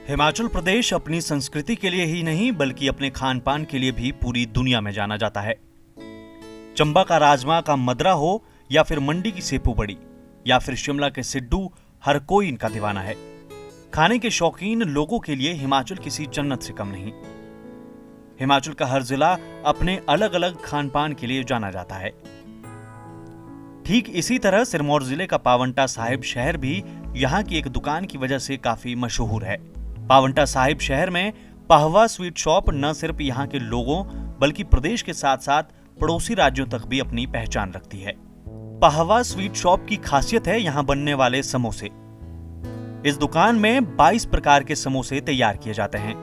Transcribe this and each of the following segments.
हिमाचल प्रदेश अपनी संस्कृति के लिए ही नहीं बल्कि अपने खान पान के लिए भी पूरी दुनिया में जाना जाता है। चंबा का राजमा का मदरा हो या फिर मंडी की सेपू बड़ी या फिर शिमला के सिड्डू, हर कोई इनका दीवाना है। खाने के शौकीन लोगों के लिए हिमाचल किसी जन्नत से कम नहीं। हिमाचल का हर जिला अपने अलग अलग खान पान के लिए जाना जाता है। ठीक इसी तरह सिरमौर जिले का पावंटा साहिब शहर भी यहाँ की एक दुकान की वजह से काफी मशहूर है। पावंटा साहिब शहर में पहवा स्वीट शॉप न सिर्फ यहाँ के लोगों बल्कि प्रदेश के साथ साथ पड़ोसी राज्यों तक भी अपनी पहचान रखती है। पहवा स्वीट शॉप की खासियत है यहाँ बनने वाले समोसे। इस दुकान में 22 प्रकार के समोसे तैयार किए जाते हैं।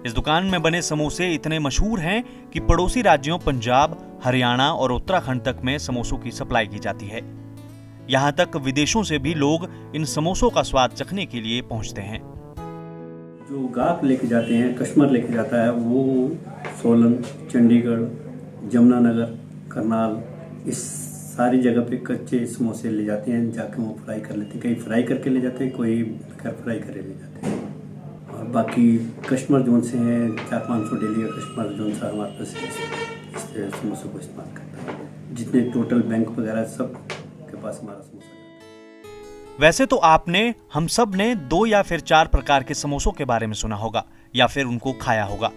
इस दुकान में बने समोसे इतने मशहूर हैं कि पड़ोसी राज्यों पंजाब, हरियाणा और उत्तराखंड तक में समोसों की सप्लाई की जाती है। यहाँ तक विदेशों से भी लोग इन समोसों का स्वाद चखने के लिए पहुंचते हैं। जो गाहक लेके जाते हैं, कस्टमर लेके जाता है, वो सोलन, चंडीगढ़, जमुनानगर, करनाल, इस सारी जगह पे कच्चे समोसे ले जाते हैं, जाके वो फ्राई कर लेते हैं। कई फ्राई करके ले जाते हैं, कोई घर फ्राई करके ले जाते हैं। और बाकी कस्टमर जो से हैं 400-500 डेली का कस्टमर जो सा हमारे पास इस समोसों को इस्तेमाल करता है। जितने टोटल बैंक वगैरह सब के पास हमारा समोसा। वैसे तो आपने हम सब ने 2 या फिर 4 प्रकार के समोसों के बारे में सुना होगा या फिर उनको खाया होगा,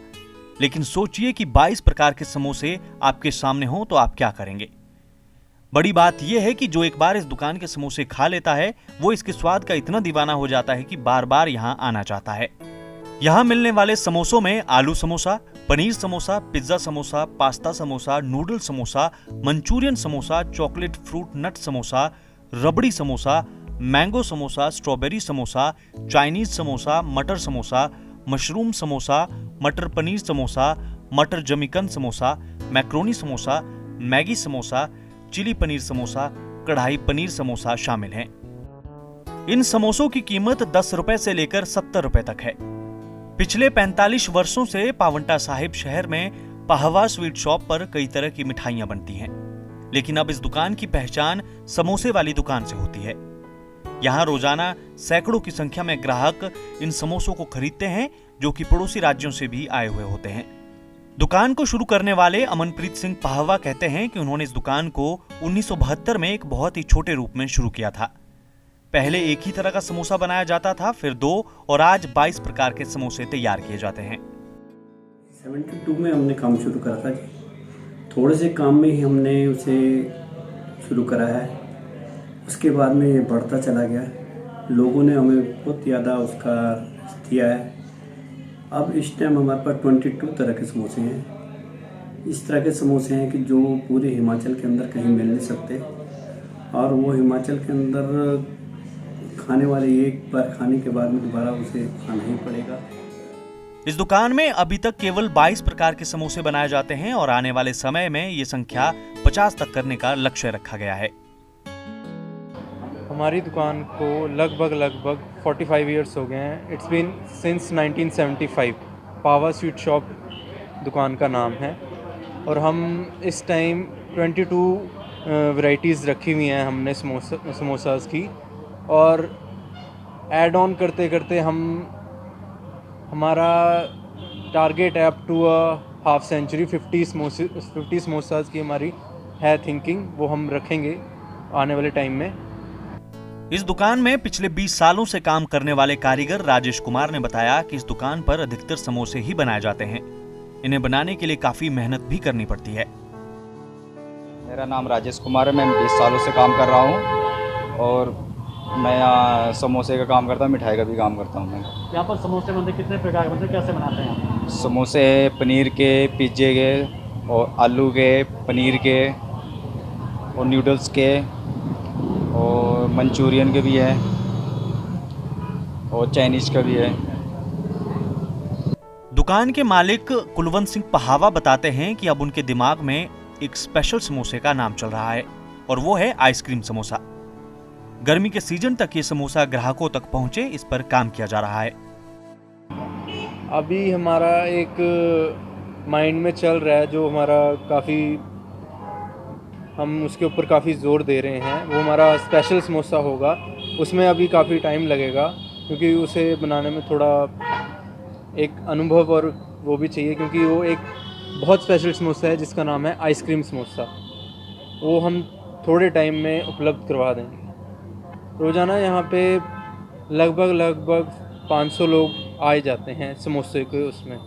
लेकिन सोचिए कि 22 प्रकार के समोसे आपके सामने हो तो आप क्या करेंगे। बड़ी बात यह है कि जो एक बार इस दुकान के समोसे खा लेता है वो इसके स्वाद का इतना दीवाना हो जाता है कि बार बार यहाँ आना चाहता है। यहाँ मिलने वाले समोसों में आलू samosa, paneer samosa, pizza samosa, pasta samosa, noodle samosa, Manchurian samosa, chocolate fruit nut samosa, rabri samosa, mango samosa, strawberry samosa, Chinese samosa, मटर समोसा, मशरूम समोसा, मटर पनीर समोसा, मटर जमीकन samosa, macaroni samosa, Maggi samosa, chilli paneer samosa, kadai paneer samosa शामिल हैं। इन समोसों की कीमत 10 रुपए से लेकर 70 रुपए तक है। पिछले 45 वर्षों से पावंटा साहिब शहर में पहवा स्वीट शॉप पर कई तरह की मिठाइयां बनती हैं, लेकिन अब इस दुकान की पहचान समोसे वाली दुकान से होती है। यहाँ रोजाना सैकड़ों की संख्या में ग्राहक इन समोसों को खरीदते हैं, जो कि पड़ोसी राज्यों से भी आए हुए होते हैं। दुकान को शुरू करने वाले अमनप्रीत सिंह पहवा कहते हैं कि उन्होंने इस दुकान को 1972 में एक बहुत ही छोटे रूप में शुरू किया था। पहले एक ही तरह का समोसा बनाया जाता था, फिर 2 और आज 22 प्रकार के समोसे तैयार किए जाते हैं। 72 में हमने काम शुरू करा था जी। थोड़े से काम में ही हमने उसे शुरू करा है। उसके बाद में ये बढ़ता चला गया। लोगों ने हमें बहुत ज़्यादा उसका दिया है। अब इस टाइम हमारे पास 22 तरह के समोसे हैं। इस तरह के समोसे हैं कि जो पूरे हिमाचल के अंदर कहीं मिल नहीं सकते, और वो हिमाचल के अंदर खाने वाले एक बार खाने के बाद में दोबारा उसे खाना ही पड़ेगा। इस दुकान में अभी तक केवल 22 प्रकार के समोसे बनाए जाते हैं और आने वाले समय में ये संख्या 50 तक करने का लक्ष्य रखा गया है। हमारी दुकान को लगभग 45 इयर्स हो गए हैं। It's been since 1975। Pawa sweet shop दुकान का नाम है, और हम इस टाइम 22 वैरायटीज़ रखी हुई हैं हमने समोसास की, और ऐड ऑन करते करते हमारा टारगेट है up to half century 50 samosas की हमारी है थिंकिंग, वो हम रखेंगे आने वाले टाइम में। इस दुकान में पिछले 20 सालों से काम करने वाले कारीगर राजेश कुमार ने बताया कि इस दुकान पर अधिकतर समोसे ही बनाए जाते हैं। इन्हें बनाने के लिए काफी मेहनत भी करनी पड़ती है। मेरा नाम राजेश कुमार है। मैं 20 सालों से काम कर रहा हूँ, और मैं यहाँ समोसे का काम करता हूँ, मिठाई का भी काम करता हूँ। मैं यहाँ पर समोसे बनते कितने प्रकार के, कैसे बनाते हैं? समोसे पनीर के, पिज्जे के, और आलू के, पनीर के, और नूडल्स के, और मंचूरियन के भी है, और चाइनीज का भी है। दुकान के मालिक कुलवंत सिंह पहावा बताते हैं कि अब उनके दिमाग में एक स्पेशल समोसे का नाम चल रहा है, और वो है आइसक्रीम समोसा। गर्मी के सीजन तक ये समोसा ग्राहकों तक पहुंचे, इस पर काम किया जा रहा है। अभी हमारा एक माइंड में चल रहा है, जो हमारा काफ़ी हम उसके ऊपर काफ़ी ज़ोर दे रहे हैं, वो हमारा स्पेशल समोसा होगा। उसमें अभी काफ़ी टाइम लगेगा, क्योंकि उसे बनाने में थोड़ा एक अनुभव और वो भी चाहिए, क्योंकि वो एक बहुत स्पेशल समोसा है जिसका नाम है आइसक्रीम समोसा। वो हम थोड़े टाइम में उपलब्ध करवा देंगे। रोज़ाना यहाँ पे लगभग 500 लोग आए जाते हैं समोसे के उसमें।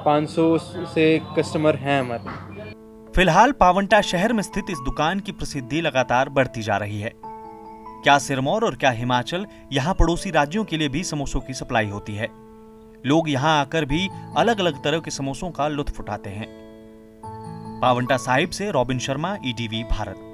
500 से कस्टमर हैं हमारे। फिलहाल पावंटा शहर में स्थित इस दुकान की प्रसिद्धि लगातार बढ़ती जा रही है। क्या सिरमौर और क्या हिमाचल, यहाँ पड़ोसी राज्यों के लिए भी समोसों की सप्लाई होती है। लोग यहाँ आकर भी अलग अलग तरह के समोसों का लुत्फ उठाते हैं। पावंटा साहिब से रॉबिन शर्मा, ईटीवी भारत।